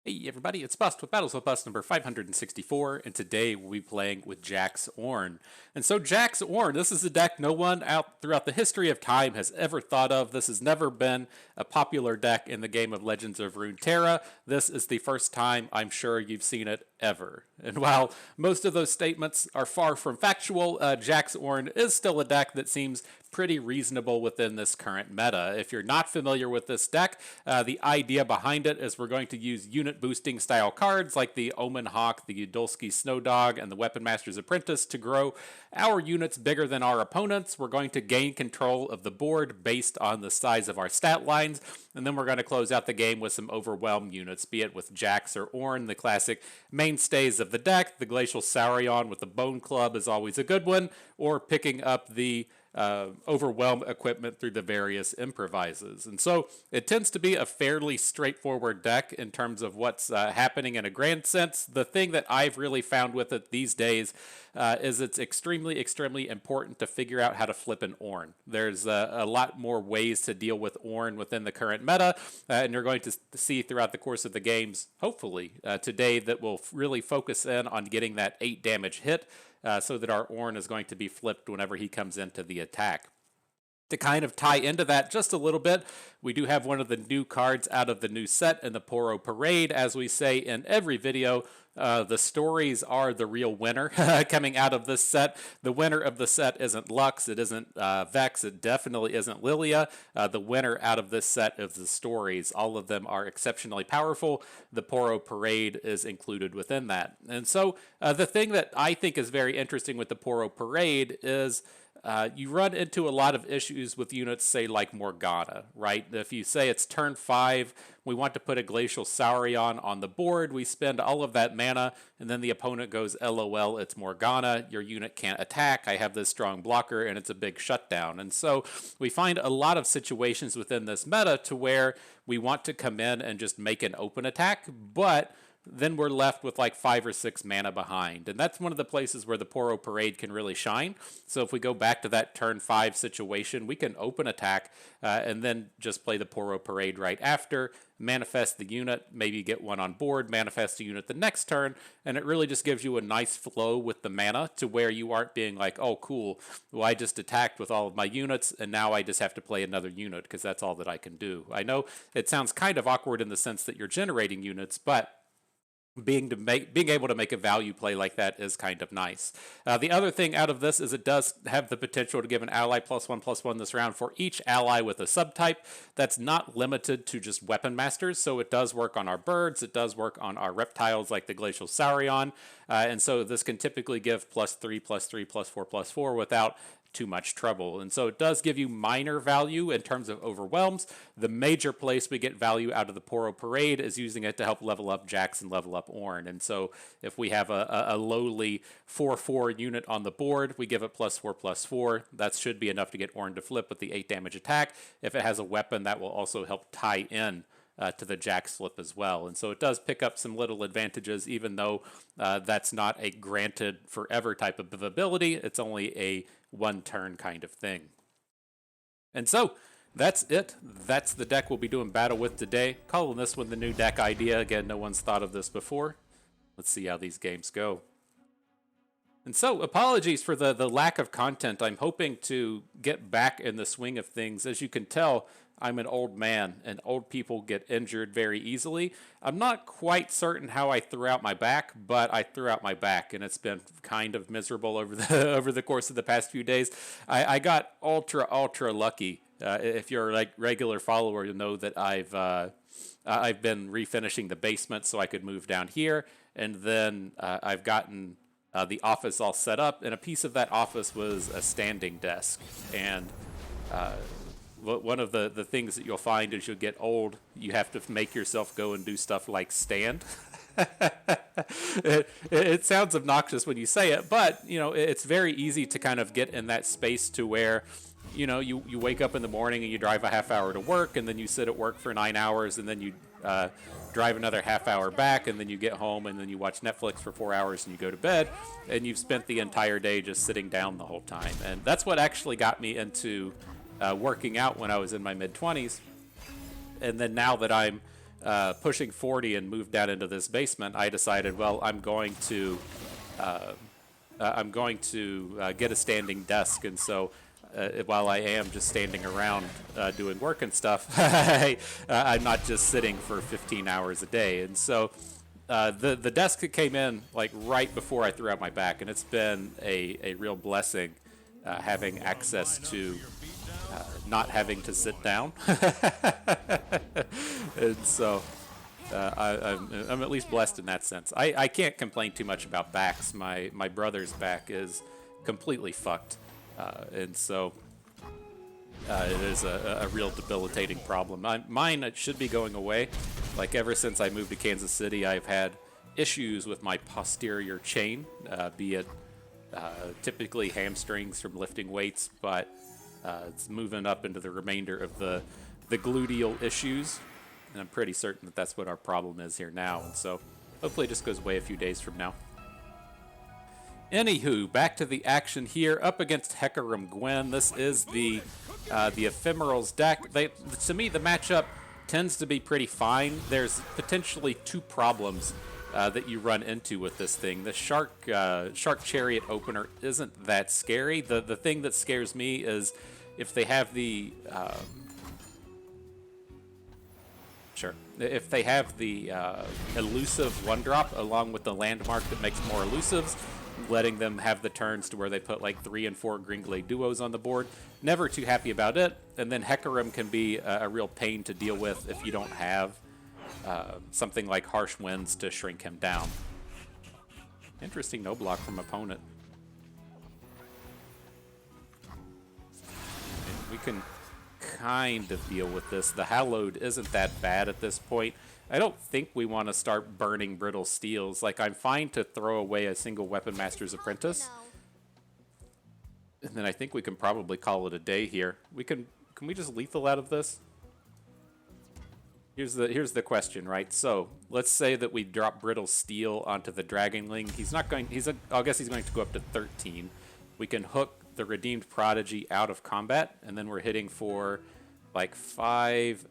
Hey everybody, it's Bust with Battles with Bust number 564, and today we'll be playing with Jax Ornn. And so Jax Ornn, this is a deck no one out throughout the history of time has ever thought of. This has never been a popular deck in the game of Legends of Runeterra. This is the first time I'm sure you've seen it ever. And while most of those statements are far from factual, Jax Ornn is still a deck that seems pretty reasonable within this current meta. If you're not familiar with this deck, the idea behind it is we're going to use unit boosting style cards like the Omen Hawk, the Udolski Snow Dog, and the Weapon Master's Apprentice to grow our units bigger than our opponents. We're going to gain control of the board based on the size of our stat lines, and then we're going to close out the game with some overwhelmed units, be it with Jax or Ornn, the classic mainstays of the deck. The Glacial Saurion with the Bone Club is always a good one, or picking up the overwhelm equipment through the various improvises. And so it tends to be a fairly straightforward deck in terms of what's happening in a grand sense. The thing that I've really found with it these days is it's extremely important to figure out how to flip an Ornn. There's a lot more ways to deal with Ornn within the current meta, and you're going to see throughout the course of the games, hopefully today, that will really focus in on getting that 8 damage hit, so that our Ornn is going to be flipped whenever he comes into the attack. To kind of tie into that just a little bit, we do have one of the new cards out of the new set in the Poro Parade. As we say in every video, the stories are the real winner coming out of this set. The winner of the set isn't Lux, it isn't Vex, it definitely isn't Lillia. The winner out of this set is the stories. All of them are exceptionally powerful. The Poro Parade is included within that. And so the thing that I think is very interesting with the Poro Parade is you run into a lot of issues with units, say, like Morgana, right? If you say it's turn 5, we want to put a Glacial Saurion on the board, we spend all of that mana, and then the opponent goes, LOL, it's Morgana, your unit can't attack, I have this strong blocker, and it's a big shutdown. And so we find a lot of situations within this meta to where we want to come in and just make an open attack, but then we're left with like 5 or 6 mana behind. And that's one of the places where the Poro Parade can really shine. So if we go back to that turn 5 situation, we can open attack and then just play the Poro Parade right after, manifest the unit, maybe get one on board, manifest the unit the next turn, and it really just gives you a nice flow with the mana to where you aren't being like, oh cool, well I just attacked with all of my units and now I just have to play another unit because that's all that I can do. I know it sounds kind of awkward in the sense that you're generating units, but being able to make a value play like that is kind of nice. The other thing out of this is it does have the potential to give an ally +1/+1 this round for each ally with a subtype. That's not limited to just weapon masters, so it does work on our birds, it does work on our reptiles like the Glacial Saurion, and so this can typically give +3/+3/+4/+4 without too much trouble. And so it does give you minor value in terms of overwhelms. The major place we get value out of the Poro Parade is using it to help level up Jax and level up Ornn. And so if we have a lowly 4/4 unit on the board, we give it +4/+4. That should be enough to get Ornn to flip with the 8 damage attack. If it has a weapon, that will also help tie in to the Jax flip as well. And so it does pick up some little advantages, even though that's not a granted forever type of ability. It's only a one turn kind of thing. And so that's it. That's the deck we'll be doing battle with today. Calling this one the new deck idea. Again, no one's thought of this before. Let's see how these games go. And so, apologies for the lack of content. I'm hoping to get back in the swing of things. As you can tell, I'm an old man, and old people get injured very easily. I'm not quite certain how I threw out my back, but I threw out my back, and it's been kind of miserable over the over the course of the past few days. I got ultra lucky. If you're a regular follower, you'll know that I've been refinishing the basement so I could move down here, and then I've gotten the office all set up, and a piece of that office was a standing desk. And one of the things that you'll find as you get old, you have to make yourself go and do stuff like stand. It sounds obnoxious when you say it, but you know it's very easy to kind of get in that space to where you wake up in the morning and you drive a half hour to work, and then you sit at work for 9 hours, and then you drive another half hour back, and then you get home, and then you watch Netflix for 4 hours, and you go to bed, and you've spent the entire day just sitting down the whole time. And that's what actually got me into working out when I was in my mid-20s. And then now that I'm pushing 40 and moved down into this basement, I decided, well, I'm going to get a standing desk, and so while I am just standing around doing work and stuff, I'm not just sitting for 15 hours a day. And so the desk came in like right before I threw out my back, and it's been a real blessing having access to not having to sit down. And so I'm at least blessed in that sense. I can't complain too much about backs. My brother's back is completely fucked, and so it is a real debilitating problem. Mine it should be going away. Like ever since I moved to Kansas City, I've had issues with my posterior chain, be it typically hamstrings from lifting weights, but it's moving up into the remainder of the gluteal issues. And I'm pretty certain that that's what our problem is here now. And so hopefully it just goes away a few days from now. Anywho, back to the action here. Up against Hecarim Gwen. This is the Ephemerals deck. To me, the matchup tends to be pretty fine. There's potentially two problems that you run into with this thing. The Shark Chariot opener isn't that scary. The thing that scares me is if they have the... If they have the elusive one drop along with the landmark that makes more elusives, letting them have the turns to where they put like 3 and 4 Gringblade duos on the board. Never too happy about it. And then Hecarim can be a real pain to deal with if you don't have something like Harsh Winds to shrink him down. Interesting no block from opponent. And we can kind of deal with this. The Hallowed isn't that bad at this point. I don't think we want to start burning brittle steels. Like, I'm fine to throw away a single Weapon Master's Apprentice. And then I think we can probably call it a day here. Can we just lethal out of this? Here's the question, right? So let's say that we drop brittle steel onto the Dragonling. I guess he's going to go up to 13. We can hook the Redeemed Prodigy out of combat, and then we're hitting for like 5,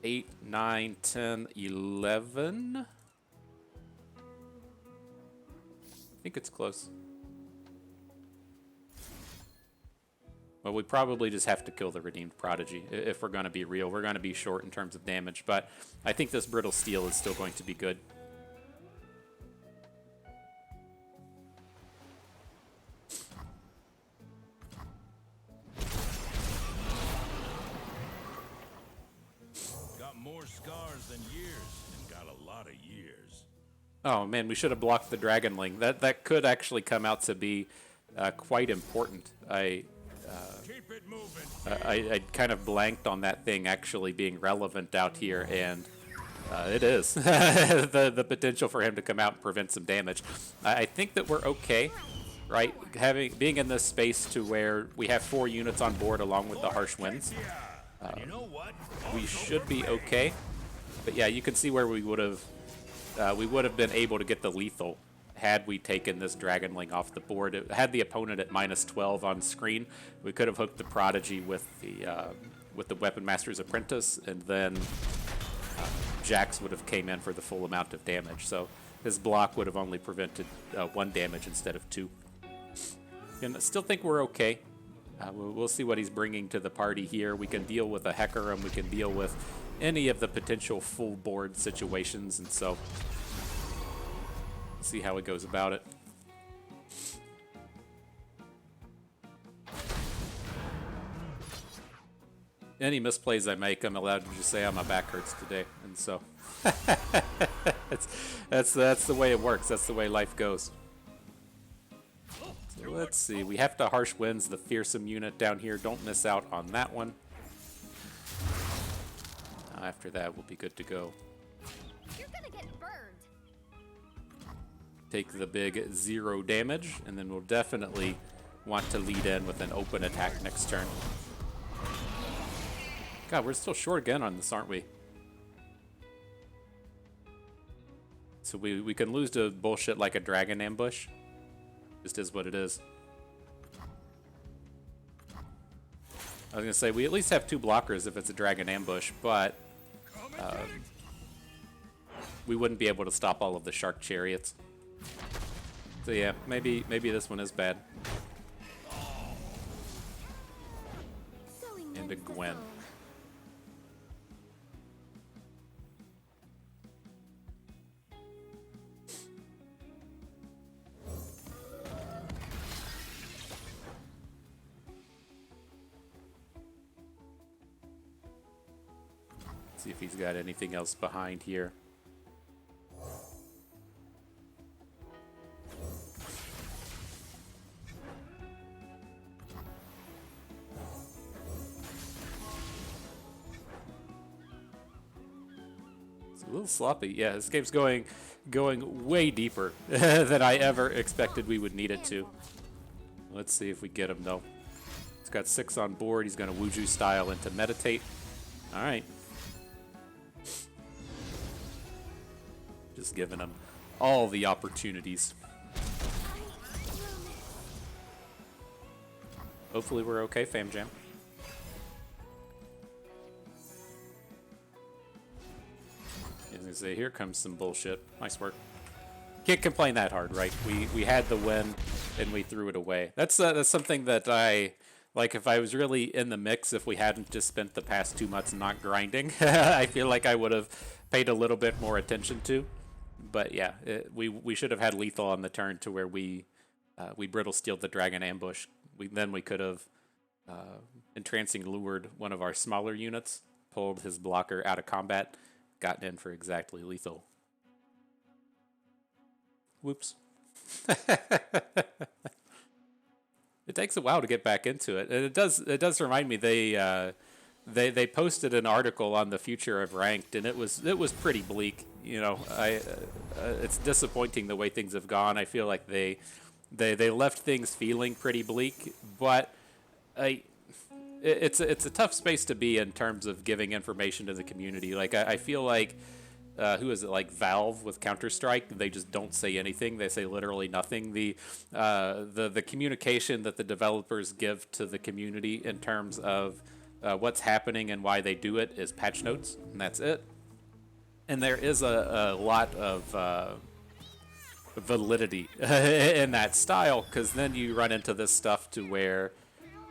8, 9, 10, 11. I think it's close. Well, we probably just have to kill the Redeemed Prodigy if we're going to be real. We're going to be short in terms of damage, but I think this Brittle Steel is still going to be good. More scars than years, and got a lot of years. Oh man, we should have blocked the Dragonling. That could actually come out to be quite important. I kind of blanked on that thing actually being relevant out here, and it is. the potential for him to come out and prevent some damage. I think that we're okay, right? Being in this space to where we have 4 units on board along with the Harsh Winds. We should be okay, but yeah, you can see where we would have been able to get the lethal had we taken this Dragonling off the board. It had the opponent at -12 on screen. We could have hooked the Prodigy with the Weapon Master's Apprentice, and then Jax would have came in for the full amount of damage. So his block would have only prevented 1 damage instead of 2. And I still think we're okay. We'll see what he's bringing to the party here. We can deal with a Hecarim. We can deal with any of the potential full board situations, and so see how he goes about it. Any misplays I make, I'm allowed to just say, "Oh, my back hurts today," and so that's the way it works. That's the way life goes. Let's see, we have to Harsh Winds the fearsome unit down here. Don't miss out on that one. After that, we'll be good to go. You're gonna get burned. Take the big 0 damage, and then we'll definitely want to lead in with an open attack next turn. God, we're still short again on this, aren't we? So we can lose to bullshit like a dragon ambush. Just is what it is. I was gonna say we at least have 2 blockers if it's a dragon ambush, but we wouldn't be able to stop all of the shark chariots. So yeah, maybe this one is bad. Sewing Into mends the Gwen. soul. See if he's got anything else behind here. It's a little sloppy. Yeah, this game's going way deeper than I ever expected we would need it to. Let's see if we get him though. He's got 6 on board. He's going to Wuju style into meditate. All right. Just giving him all the opportunities. Hopefully we're okay, Fam Jam. I was gonna say, here comes some bullshit. Nice work. Can't complain that hard, right? We had the win and we threw it away. That's something that I like. If I was really in the mix, if we hadn't just spent the past 2 months not grinding, I feel like I would have paid a little bit more attention to. But yeah, we should have had lethal on the turn to where we brittle steeled the dragon ambush. Then we could have entrancing lured one of our smaller units, pulled his blocker out of combat, gotten in for exactly lethal. Whoops. It takes a while to get back into it, and it does remind me they posted an article on the future of ranked, and it was pretty bleak. You know, it's disappointing the way things have gone. I feel like they left things feeling pretty bleak, but it's a tough space to be in terms of giving information to the community. Like I feel like who is it, like Valve with Counter-Strike? They just don't say anything. They say literally nothing. The communication that the developers give to the community in terms of what's happening and why they do it is patch notes, and that's it. And there is a lot of validity in that style, because then you run into this stuff to where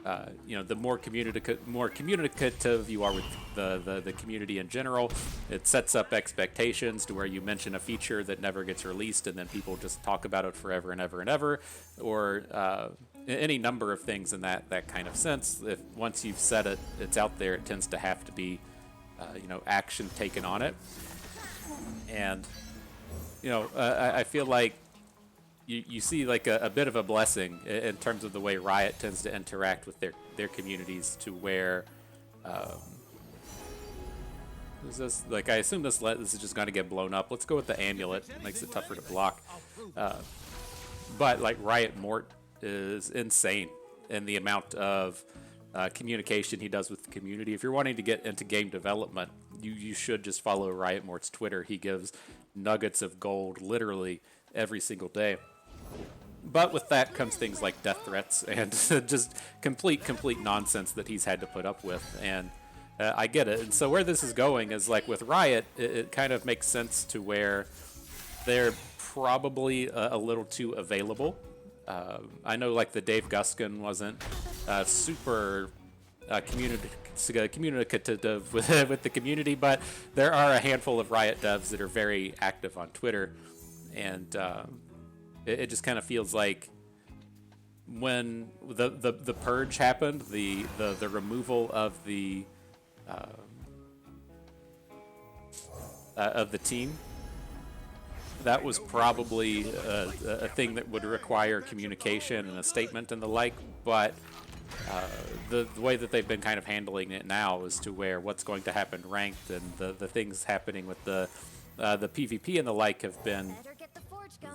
the more communicative you are with the community in general, it sets up expectations to where you mention a feature that never gets released, and then people just talk about it forever and ever and ever, or any number of things in that kind of sense. If once you've said it, it's out there, it tends to have to be action taken on it. And I feel like you see like a bit of a blessing in terms of the way Riot tends to interact with their communities, to where is this, like, I assume this is just going to get blown up. Let's go with the amulet. It makes it tougher to block. But like Riot Mort is insane in the amount of communication he does with the community. If you're wanting to get into game development, you should just follow Riot Mort's Twitter. He gives nuggets of gold literally every single day. But with that comes things like death threats and just complete nonsense that he's had to put up with. And I get it. And so where this is going is, like, with Riot, it kind of makes sense to where they're probably a little too available. I know, like, the Dave Guskin wasn't super communicative with the community, but there are a handful of Riot devs that are very active on Twitter, and it just kind of feels like when the purge happened, the removal of the team, that was probably a thing that would require communication and a statement and the like, but the way that they've been kind of handling it now is to where what's going to happen ranked and the things happening with the PvP and the like have been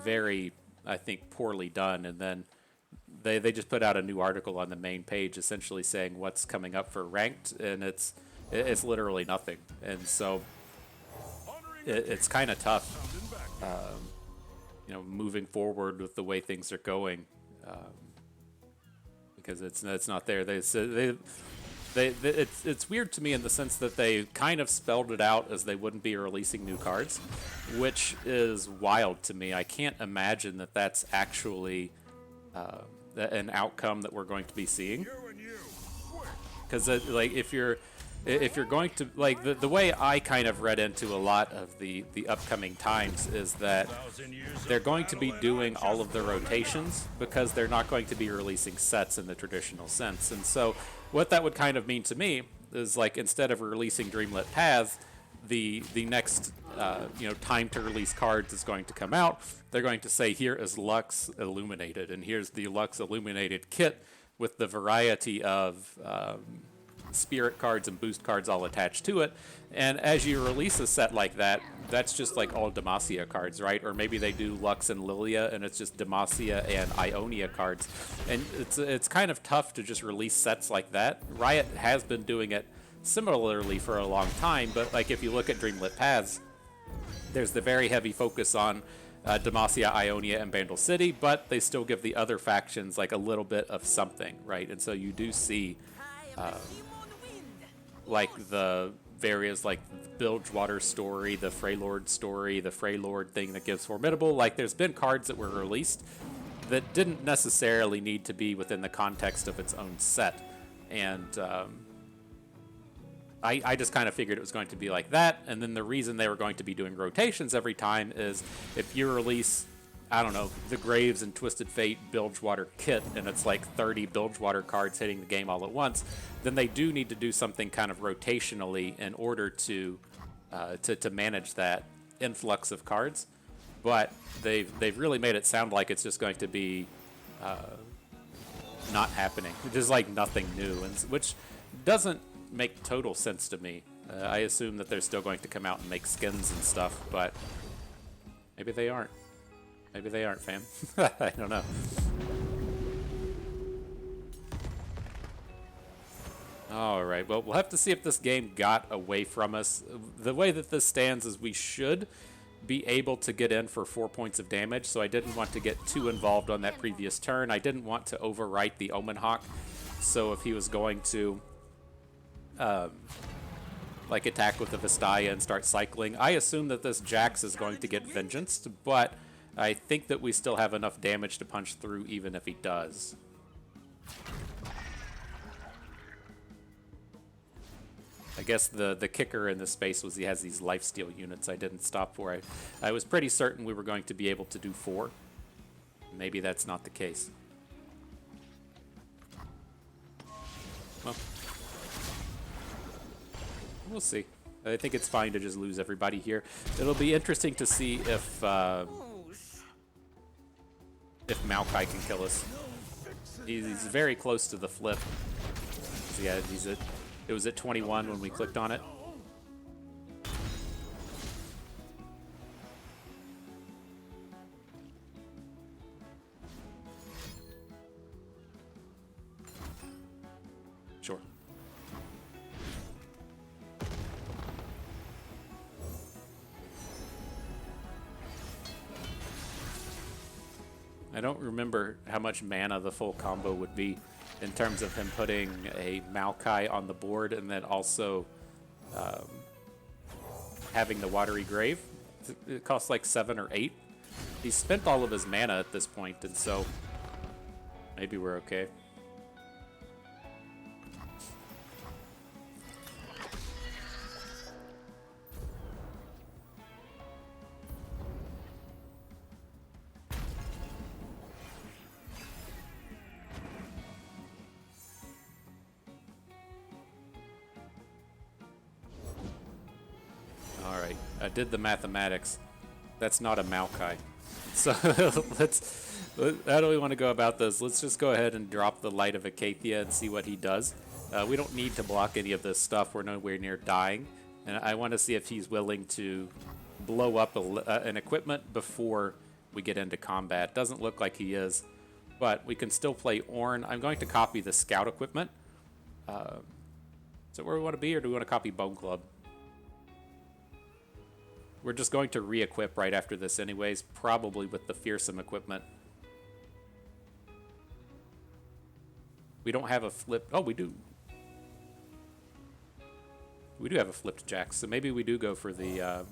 very, I think, poorly done. And then they just put out a new article on the main page essentially saying what's coming up for ranked, and it's literally nothing. And so it's kind of tough, moving forward with the way things are going, because it's not there. It's weird to me in the sense that they kind of spelled it out as they wouldn't be releasing new cards, which is wild to me. I can't imagine that that's actually an outcome that we're going to be seeing. Because like if you're going to like the way I kind of read into a lot of the upcoming times is that they're going to be doing all of the rotations because they're not going to be releasing sets in the traditional sense. And so what that would kind of mean to me is like instead of releasing Dreamlit Paths, the next time to release cards is going to come out. They're going to say here is Lux Illuminated, and here's the Lux Illuminated kit with the variety of spirit cards and boost cards all attached to it. And as you release a set like that, that's just like all Demacia cards, right? Or maybe they do Lux and Lillia and it's just Demacia and Ionia cards. And it's kind of tough to just release sets like that. Riot has been doing it similarly for a long time, but like if you look at Dreamlit Paths, there's the very heavy focus on Demacia, Ionia, and Bandle City, but they still give the other factions like a little bit of something, right? And so you do see like the various like Bilgewater story, the Freylord story, the Freylord thing that gives Formidable. Like there's been cards that were released that didn't necessarily need to be within the context of its own set. And I just kind of figured it was going to be like that. And then the reason they were going to be doing rotations every time is if you release, I don't know, the Graves and Twisted Fate Bilgewater kit, and it's like 30 Bilgewater cards hitting the game all at once, then they do need to do something kind of rotationally in order to manage that influx of cards. But they've really made it sound like it's just going to be not happening, just like nothing new, and which doesn't make total sense to me. I assume that they're still going to come out and make skins and stuff, but maybe they aren't. Maybe they aren't, fam. I don't know. Alright, well, we'll have to see if this game got away from us. The way that this stands is we should be able to get in for 4 points of damage, so I didn't want to get too involved on that previous turn. I didn't want to overwrite the Omen Hawk, so if he was going to like attack with the Vestaya and start cycling, I assume that this Jax is going to get Vengeanced, but I think that we still have enough damage to punch through even if he does. I guess the kicker in this space was he has these lifesteal units I didn't stop for. I was pretty certain we were going to be able to do 4. Maybe that's not the case. Well, we'll see. I think it's fine to just lose everybody here. It'll be interesting to see if Maokai can kill us. He's very close to the flip. Yeah, it was at 21 when we clicked on it. Sure. I don't remember how much mana the full combo would be in terms of him putting a Maokai on the board and then also having the Watery Grave. It costs like 7 or 8. He's spent all of his mana at this point, and so maybe we're okay. I did the mathematics. That's not a Maokai. So how do we want to go about this? Let's just go ahead and drop the Light of Acacia and see what he does. We don't need to block any of this stuff. We're nowhere near dying. And I want to see if he's willing to blow up an equipment before we get into combat. Doesn't look like he is. But we can still play Ornn. I'm going to copy the Scout equipment. Is that where we want to be, or do we want to copy Bone Club? We're just going to re-equip right after this anyways, probably with the Fearsome equipment. We don't have a flip. Oh, we do. We do have a flipped Jax, so maybe we do go for the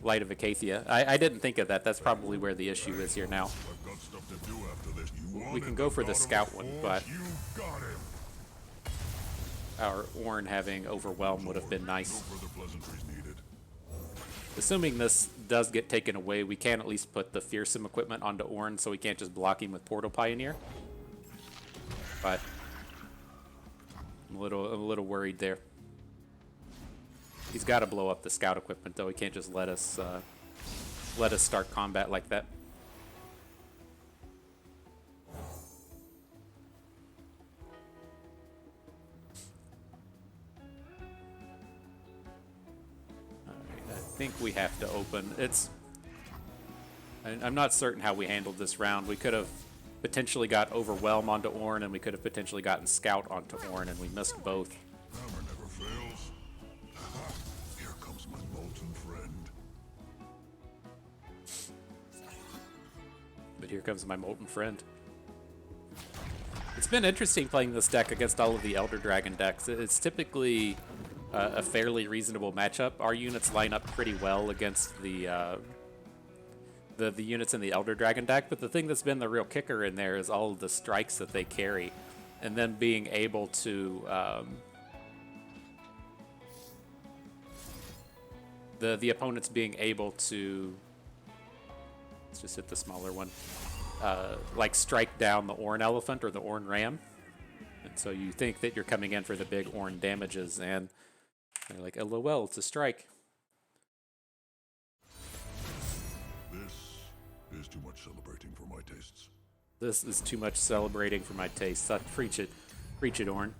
Light of Acacia. I didn't think of that. That's probably where the issue is here now. I've got stuff to do after this. We can go for the scout one, but You got him. our Ornn having Overwhelm would have been No nice. further pleasantries needed. Assuming this does get taken away, we can at least put the Fearsome equipment onto Ornn, so we can't just block him with Portal Pioneer. But I'm a little worried there. He's got to blow up the scout equipment, though. He can't just let us start combat like that. Alright, I think we have to open. I'm not certain how we handled this round. We could have potentially got Overwhelm onto Ornn, and we could have potentially gotten Scout onto Ornn, and we missed both. Hammer never fails. Here comes my molten friend. But here comes my molten friend. It's been interesting playing this deck against all of the Elder Dragon decks. It's typically a fairly reasonable matchup. Our units line up pretty well against the units in the Elder Dragon deck, but the thing that's been the real kicker in there is all of the strikes that they carry, and then being able to the opponents being able to, let's just hit the smaller one, like strike down the Ornn Elephant or the Ornn Ram, and so you think that you're coming in for the big Ornn damages, and they're like, LOL, it's a strike. This is too much celebrating for my tastes. This is too much celebrating for my taste. Preach it, Ornn.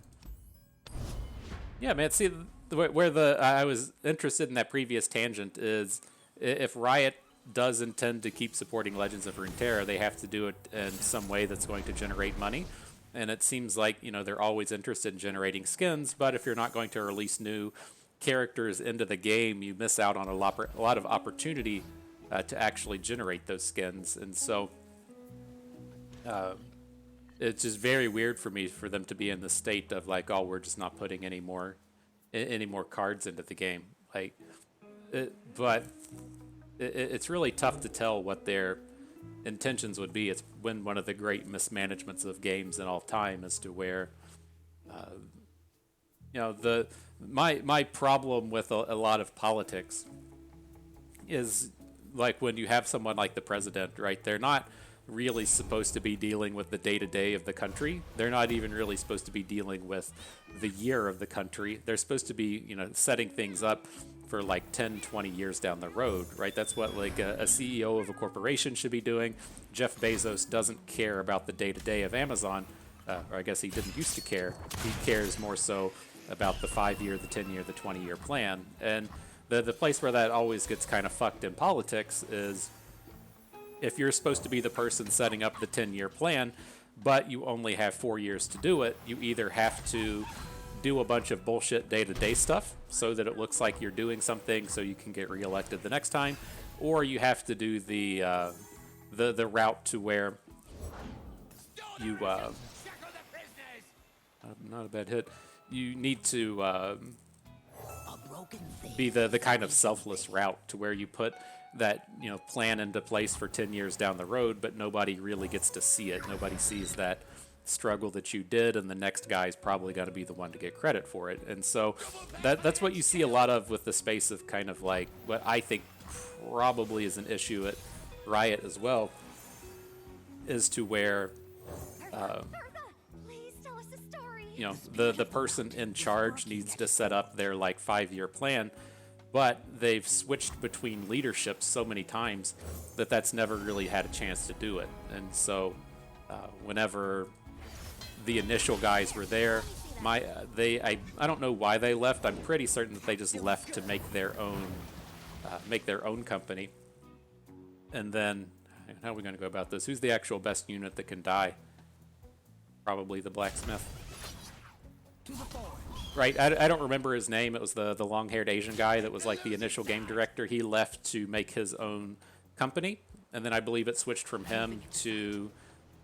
Yeah, man. See, where I was interested in that previous tangent is if Riot does intend to keep supporting Legends of Runeterra, they have to do it in some way that's going to generate money. And it seems like, you know, they're always interested in generating skins, but if you're not going to release new characters into the game, you miss out on a lot of opportunity to actually generate those skins. And so it's just very weird for me for them to be in the state of like, oh, we're just not putting any more cards into the game. Like, it's really tough to tell what their intentions would be. It's been one of the great mismanagements of games in all time, as to where you know, my problem with a lot of politics is like when you have someone like the president, right? They're not really supposed to be dealing with the day-to-day of the country. They're not even really supposed to be dealing with the year of the country. They're supposed to be, you know, setting things up for like 10, 20 years down the road, right? That's what like a CEO of a corporation should be doing. Jeff Bezos doesn't care about the day-to-day of Amazon, or I guess he didn't used to care. He cares more so about the 5-year, the 10-year, the 20-year plan. And the place where that always gets kind of fucked in politics is if you're supposed to be the person setting up the 10-year plan, but you only have 4 years to do it, you either have to do a bunch of bullshit day-to-day stuff so that it looks like you're doing something so you can get reelected the next time, or you have to do the route to where you not a bad hit. You need to be the kind of selfless route to where you put that, you know, plan into place for 10 years down the road, but nobody really gets to see it. Nobody sees that struggle that you did, and the next guy is probably going to be the one to get credit for it. And so that's what you see a lot of with the space of kind of like what I think probably is an issue at Riot as well, is to where Please tell us a story. you know, the person in charge needs to set up their like 5-year plan, but they've switched between leaderships so many times that that's never really had a chance to do it. And so whenever the initial guys were there, I don't know why they left. I'm pretty certain that they just left to make their own company. And then how are we going to go about this? Who's the actual best unit that can die? Probably the blacksmith. Right, I don't remember his name. It was the long-haired Asian guy that was like the initial game director. He left to make his own company, and then I believe it switched from him to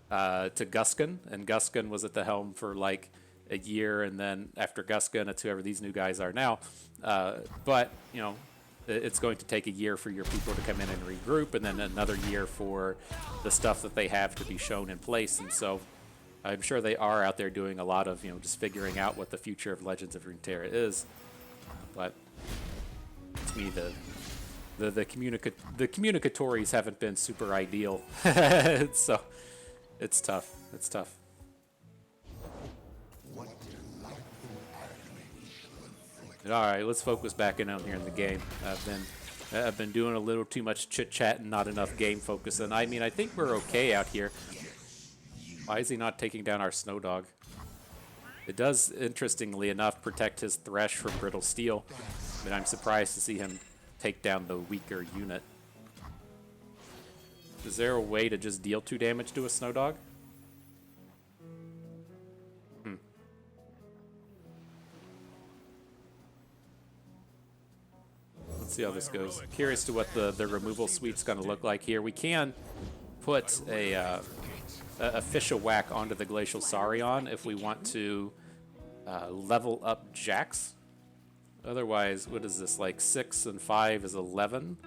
Guskin, and Guskin was at the helm for like a year, and then after Guska, and it's whoever these new guys are now. But, you know, it's going to take a year for your people to come in and regroup, and then another year for the stuff that they have to be shown in place. And so I'm sure they are out there doing a lot of, you know, just figuring out what the future of Legends of Runeterra is. But to me, the communicatories haven't been super ideal. So it's tough. It's tough. All right, let's focus back in on here in the game. I've been doing a little too much chit chat and not enough game focus. And I mean, I think we're okay out here. Why is he not taking down our Snow Dog? It does, interestingly enough, protect his Thresh from Brittle Steel. But I'm surprised to see him take down the weaker unit. Is there a way to just deal 2 damage to a Snow Dog? Let's see how this goes. Curious to what the removal suite's going to look like here. We can put a official whack onto the Glacial Saurion if we want to level up Jax. Otherwise, what is this, like 6 and 5 is 11?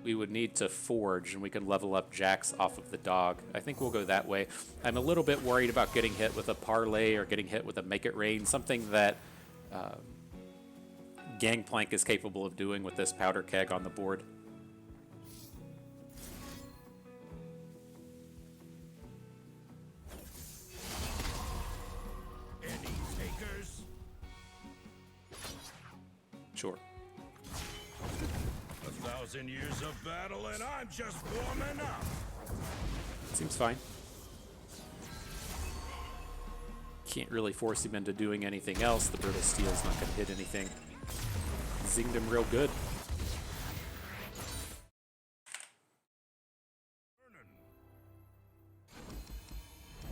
We would need to forge, and we can level up Jax off of the dog. I think we'll go that way. I'm a little bit worried about getting hit with a Parlay or getting hit with a Make It Rain, something that Gangplank is capable of doing with this powder keg on the board. Any takers? Sure. 1,000 years of battle and I'm just warming up. Seems fine. Can't really force him into doing anything else. The Brittle Steel's not going to hit anything. Zinged him real good.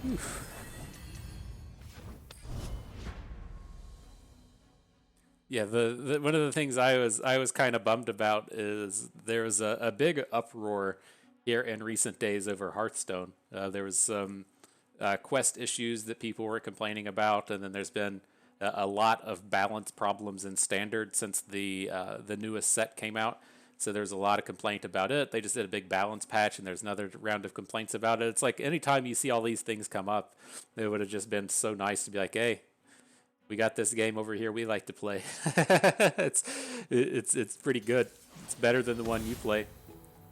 Oof. Yeah, one of the things I was kind of bummed about is there was a big uproar here in recent days over Hearthstone. There was some quest issues that people were complaining about, and then there's been a lot of balance problems in Standard since the newest set came out. So there's a lot of complaint about it. They just did a big balance patch, and there's another round of complaints about it. It's like anytime you see all these things come up, it would have just been so nice to be like, hey, we got this game over here we like to play. It's pretty good. It's better than the one you play.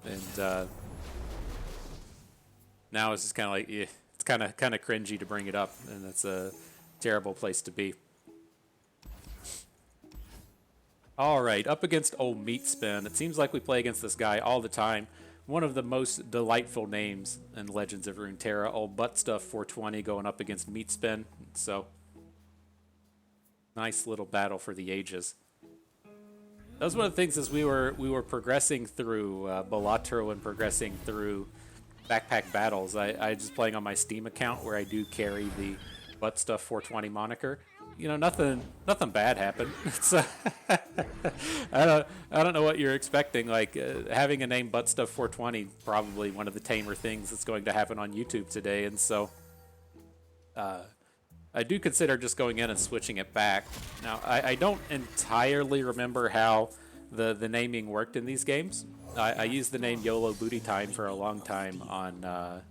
And now it's just kind of like, yeah, it's kind of cringy to bring it up, and it's a terrible place to be. All right, up against old Meat Spin. It seems like we play against this guy all the time. One of the most delightful names in Legends of Runeterra. Old Butt Stuff 420 going up against Meat Spin. So, nice little battle for the ages. That was one of the things as we were progressing through Balatro and progressing through Backpack Battles. I just playing on my Steam account where I do carry the Butt Stuff 420 moniker. You know, nothing bad happened. It's, I don't know what you're expecting. Like having a name Butt Stuff 420, probably one of the tamer things that's going to happen on YouTube today. And so, I do consider just going in and switching it back. Now, I don't entirely remember how the naming worked in these games. I used the name YOLO Booty Time for a long time on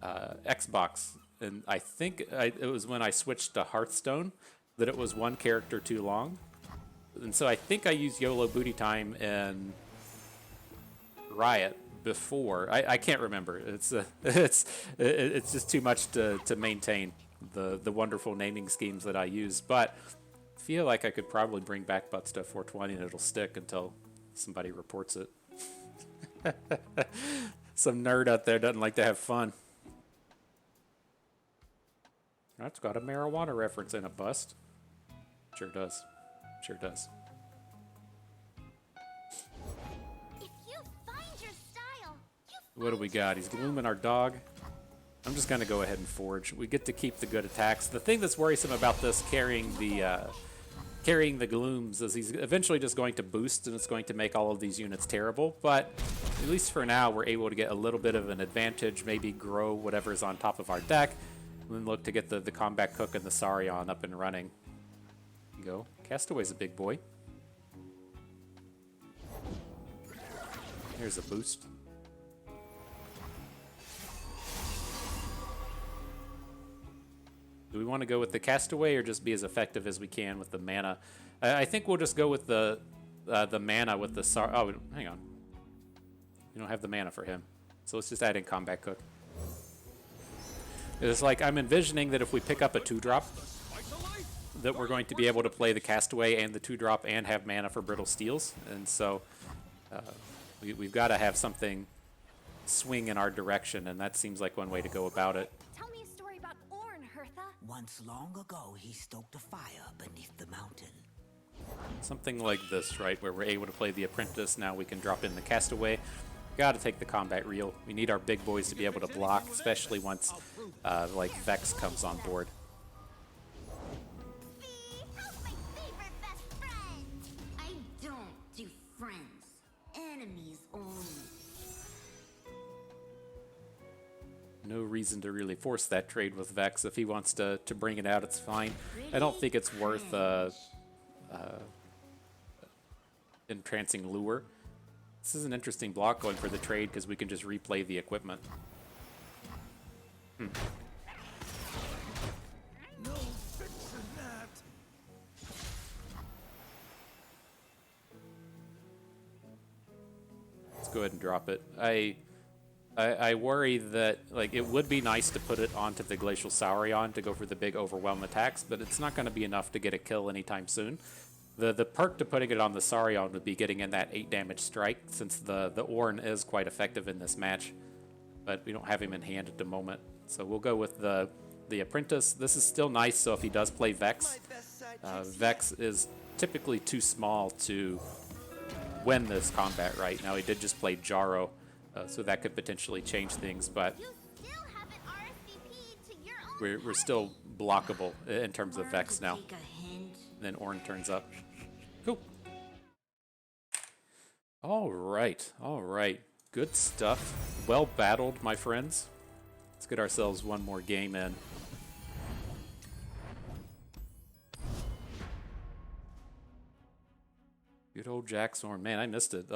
Xbox. And I think it was when I switched to Hearthstone that it was one character too long. And so I think I used YOLO Booty Time in Riot before. I can't remember. It's just too much to maintain the wonderful naming schemes that I use. But I feel like I could probably bring back Butt Stuff 420 and it'll stick until somebody reports it. Some nerd out there doesn't like to have fun. That's got a marijuana reference in a bust. Sure does. Sure does. If you find your style, What do we got? He's glooming our dog. I'm just going to go ahead and forge. We get to keep the good attacks. The thing that's worrisome about this carrying the glooms is he's eventually just going to boost, and it's going to make all of these units terrible. But at least for now, we're able to get a little bit of an advantage, maybe grow whatever's on top of our deck. then look to get the combat cook and the Sarion up and running. Go. Castaway's a big boy. Here's a boost. Do we want to go with the Castaway or just be as effective as we can with the mana? I think we'll just go with the mana with the Oh, hang on. We don't have the mana for him. So let's just add in Combat Cook. It's like I'm envisioning that if we pick up a 2-drop, that we're going to be able to play the Castaway and the 2-drop and have mana for Brittle Steels. And so we've got to have something swing in our direction, and that seems like one way to go about it. Tell me a story about Ornn, Hertha. Once long ago, he stoked a fire beneath the mountain. Something like this, right, where we're able to play the Apprentice. Now we can drop in the Castaway. Got to take the combat reel. We need our big boys to be able to block, especially once like Vex comes on board. How's my favorite best friend? I don't do friends. Enemies only. No reason to really force that trade with Vex. If he wants to bring it out, it's fine. I don't think it's worth entrancing lure. This is an interesting block going for the trade because we can just replay the equipment. No fixing that. Let's go ahead and drop it. I worry that like it would be nice to put it onto the Glacial Saurion to go for the big overwhelm attacks, but it's not going to be enough to get a kill anytime soon. The perk to putting it on the Saurion would be getting in that 8 damage strike, since the Ornn is quite effective in this match, but we don't have him in hand at the moment. So we'll go with the Apprentice. This is still nice, so if he does play Vex, Vex is typically too small to win this combat right now. He did just play Jaro, so that could potentially change things, but You still haven't RSVP'd to your own we're still blockable in terms of Vex now. Take a hint. And then Ornn turns up. Cool. All right. Good stuff. Well battled, my friends. Let's get ourselves one more game in. Good old Jax Ornn. Man, I missed it.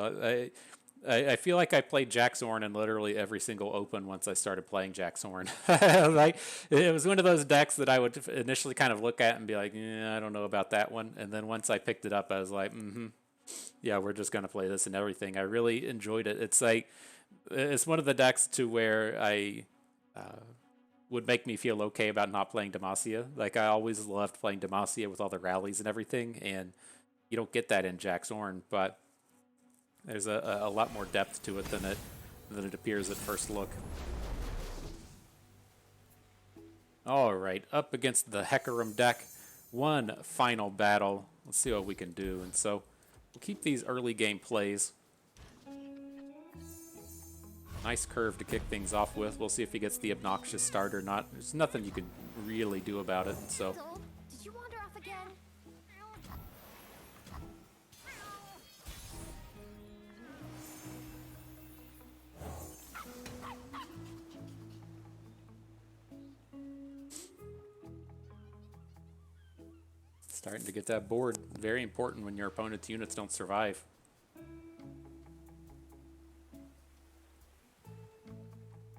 I feel like I played Jax Ornn in literally every single open once I started playing Jax Ornn. Like, it was one of those decks that I would initially kind of look at and be like, I don't know about that one. And then once I picked it up, I was like, yeah, we're just going to play this and everything. I really enjoyed it. It's like, it's one of the decks to where I would make me feel okay about not playing Demacia. Like, I always loved playing Demacia with all the rallies and everything, and you don't get that in Jax Ornn, but there's a lot more depth to it than it appears at first look. All right, up against the Hecarim deck. One final battle. Let's see what we can do. And so we'll keep these early game plays. Nice curve to kick things off with. We'll see if he gets the obnoxious start or not. There's nothing you can really do about it. So Dole, did you wander off again? starting to get that board. Very important when your opponent's units don't survive.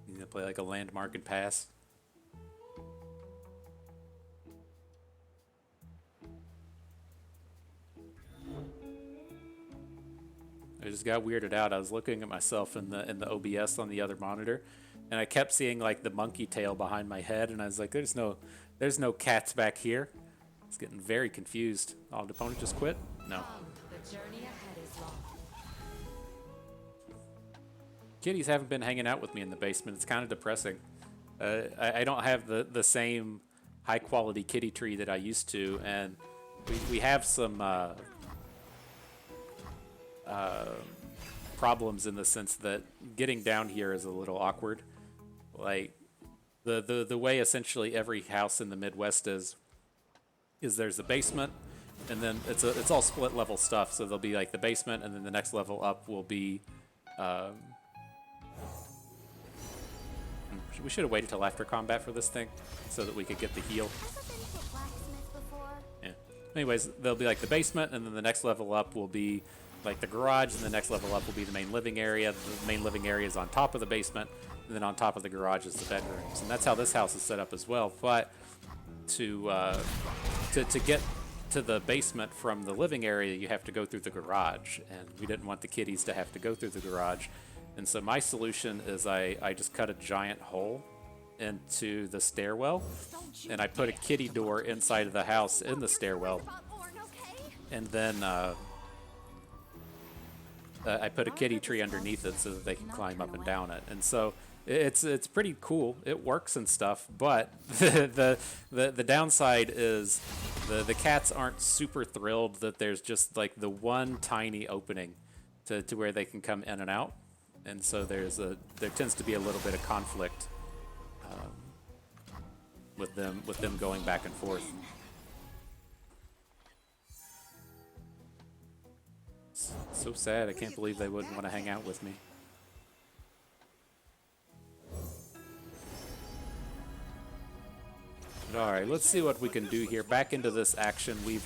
You need to play like a landmark and pass. I just got weirded out. I was looking at myself in the OBS on the other monitor, and I kept seeing like the monkey tail behind my head, and I was like, there's no cats back here. I was getting very confused. Oh, the opponent just quit? No. The journey ahead is long. Kitties haven't been hanging out with me in the basement. It's kind of depressing. I don't have the same high quality kitty tree that I used to, and we have some problems in the sense that getting down here is a little awkward. Like the way essentially every house in the Midwest is there's the basement, and then it's all split level stuff. So there'll be like the basement, and then the next level up will be We should have waited till after combat for this thing, so that we could get the heal. Ever been to a blacksmith before? Yeah. Anyways, there'll be like the basement, and then the next level up will be like the garage, and the next level up will be the main living area. The main living area is on top of the basement, and then on top of the garage is the bedrooms. And that's how this house is set up as well. But to get to the basement from the living area, you have to go through the garage, and we didn't want the kiddies to have to go through the garage. And so my solution is I just cut a giant hole into the stairwell, and I put a kitty door inside of the house in the stairwell, and then I put a kitty tree underneath it so that they can climb up and down it. And so it's pretty cool. It works and stuff, but the downside is the cats aren't super thrilled that there's just like the one tiny opening to where they can come in and out. And so there tends to be a little bit of conflict with them going back and forth. It's so sad. I can't believe they wouldn't want to hang out with me. Alright, let's see what we can do here. Back into this action. We've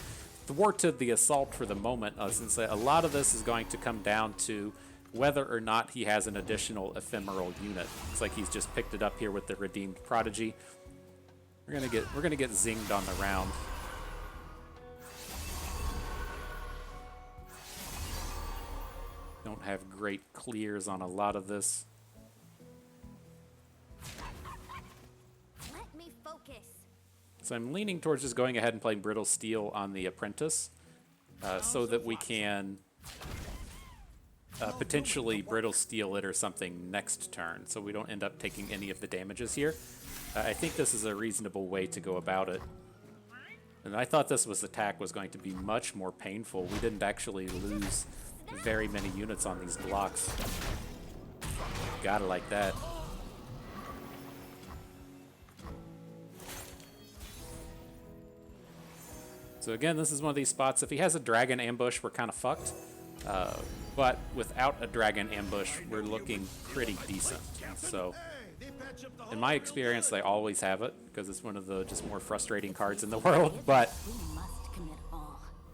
thwarted the assault for the moment, since a lot of this is going to come down to whether or not he has an additional ephemeral unit. It's like he's just picked it up here with the redeemed prodigy. We're gonna get zinged on the round. Don't have great clears on a lot of this. Let me focus. So I'm leaning towards just going ahead and playing Brittle Steel on the Apprentice, so that we can potentially Brittle Steel it or something next turn, so we don't end up taking any of the damages here. I think this is a reasonable way to go about it. And I thought this attack was going to be much more painful. We didn't actually lose very many units on these blocks. Gotta like that. So again, this is one of these spots. If he has a dragon ambush, we're kind of fucked. But without a dragon ambush, we're looking pretty decent. So in my experience, they always have it, because it's one of the just more frustrating cards in the world. But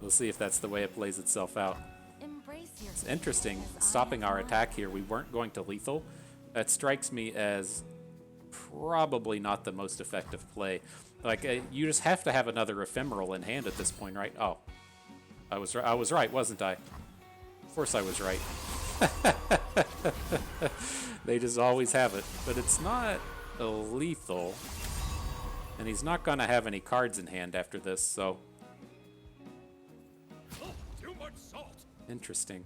we'll see if that's the way it plays itself out. It's interesting, stopping our attack here. We weren't going to lethal. That strikes me as probably not the most effective play. Like, you just have to have another ephemeral in hand at this point, right? Oh, I was right, wasn't I? Of course I was right. They just always have it. But it's not a lethal. And he's not going to have any cards in hand after this, so... Too much salt. Interesting.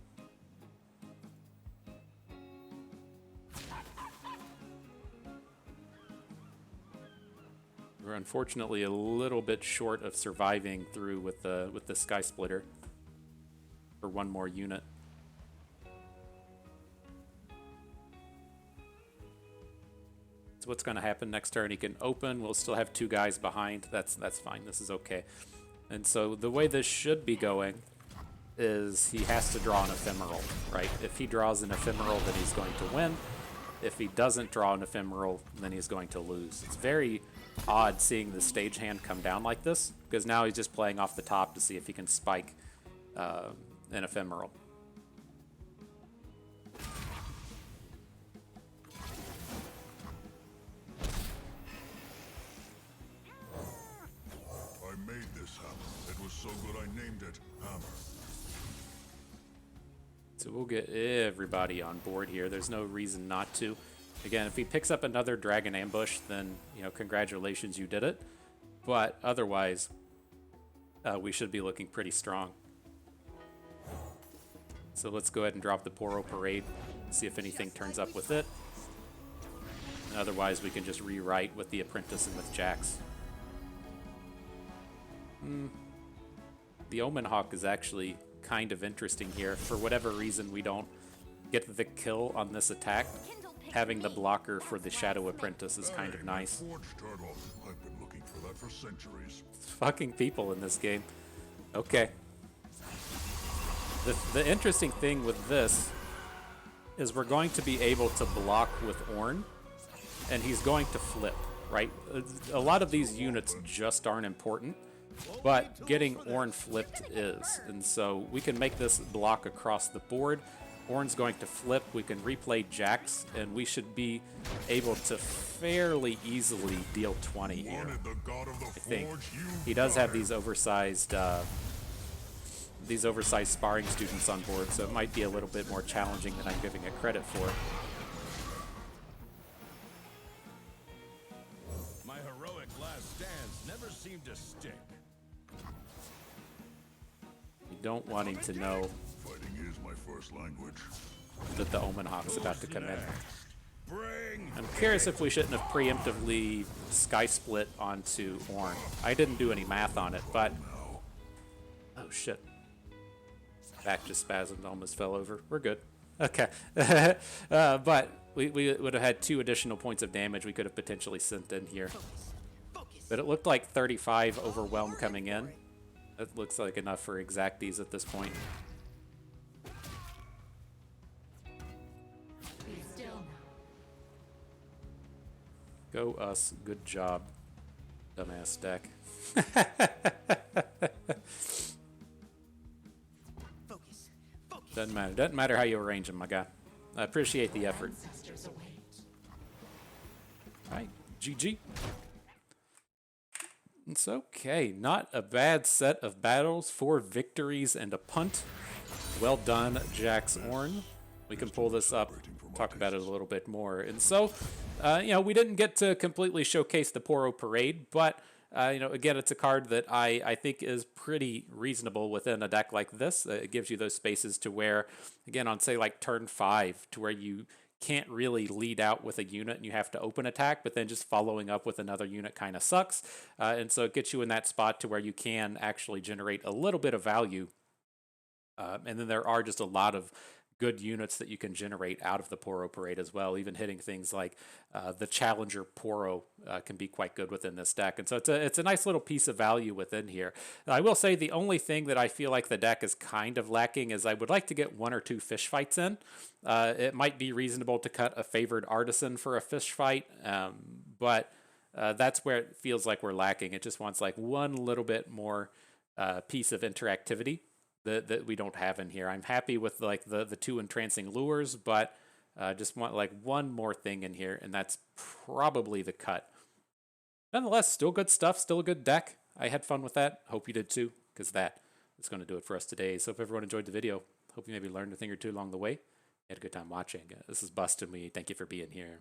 We're unfortunately a little bit short of surviving through with the Sky Splitter for one more unit. So what's going to happen next turn? He can open. We'll still have two guys behind. That's fine. This is okay. And so the way this should be going is he has to draw an ephemeral, right? If he draws an ephemeral, then he's going to win. If he doesn't draw an ephemeral, then he's going to lose. It's very odd seeing the stage hand come down like this, because now he's just playing off the top to see if he can spike an ephemeral. I made this hammer. It was so good I named it Hammer. So we'll get everybody on board here. There's no reason not to. Again, if he picks up another Dragon Ambush, then, you know, congratulations, you did it. But otherwise, we should be looking pretty strong. So let's go ahead and drop the Poro Parade, see if anything turns up with it. And otherwise, we can just rewrite with the Apprentice and with Jax. The Omen Hawk is actually kind of interesting here. For whatever reason, we don't get the kill on this attack. Having the blocker for the Shadow Apprentice is kind of nice. Forge turtle. I've been looking for that for centuries. Fucking people in this game. Okay. The interesting thing with this is we're going to be able to block with Ornn. and he's going to flip, right? A lot of these units just aren't important, but getting Ornn flipped is. And so we can make this block across the board. Ornn's going to flip, we can replay Jax, and we should be able to fairly easily deal 20 here, Wanted the god of the I think. forge, you He does got have it. these oversized sparring students on board, so it might be a little bit more challenging than I'm giving it credit for. My heroic last stands never seem to stick. You don't want him to know Fighting is my first language. that the Omen Hawk's about to come in. Bring I'm curious if we shouldn't have preemptively sky split onto Ornn. I didn't do any math on it, but... Oh, shit. Back just spasmed, almost fell over. We're good. Okay. But we would have had 2 additional points of damage we could have potentially sent in here. But it looked like 35 overwhelm coming in. That looks like enough for exacties at this point. Be still now. Go us. Good job, dumbass deck. Doesn't matter. Doesn't matter how you arrange them, my guy. I appreciate the effort. Ancestors await. All right, GG. It's okay. Not a bad set of battles. 4 victories and a punt. Well done, Jax Ornn. We can pull this up, talk about it a little bit more. And so, you know, we didn't get to completely showcase the Poro Parade, but, you know, again, it's a card that I think is pretty reasonable within a deck like this. It gives you those spaces to where, again, on, say, like turn 5, to where you can't really lead out with a unit and you have to open attack, but then just following up with another unit kind of sucks. And so it gets you in that spot to where you can actually generate a little bit of value. And then there are just a lot of good units that you can generate out of the Poro Parade as well. Even hitting things like the Challenger Poro can be quite good within this deck. And so it's a nice little piece of value within here. Now, I will say the only thing that I feel like the deck is kind of lacking is I would like to get 1 or 2 fish fights in. It might be reasonable to cut a favored artisan for a fish fight, but that's where it feels like we're lacking. It just wants like one little bit more piece of interactivity that we don't have in here. I'm happy with like the 2 entrancing lures, but just want like one more thing in here, and that's probably the cut. Nonetheless, still good stuff, still a good deck. I had fun with that. Hope you did too, because that is going to do it for us today. So if everyone enjoyed the video, hope you maybe learned a thing or two along the way. Had a good time watching. This is Bust, and we thank you for being here.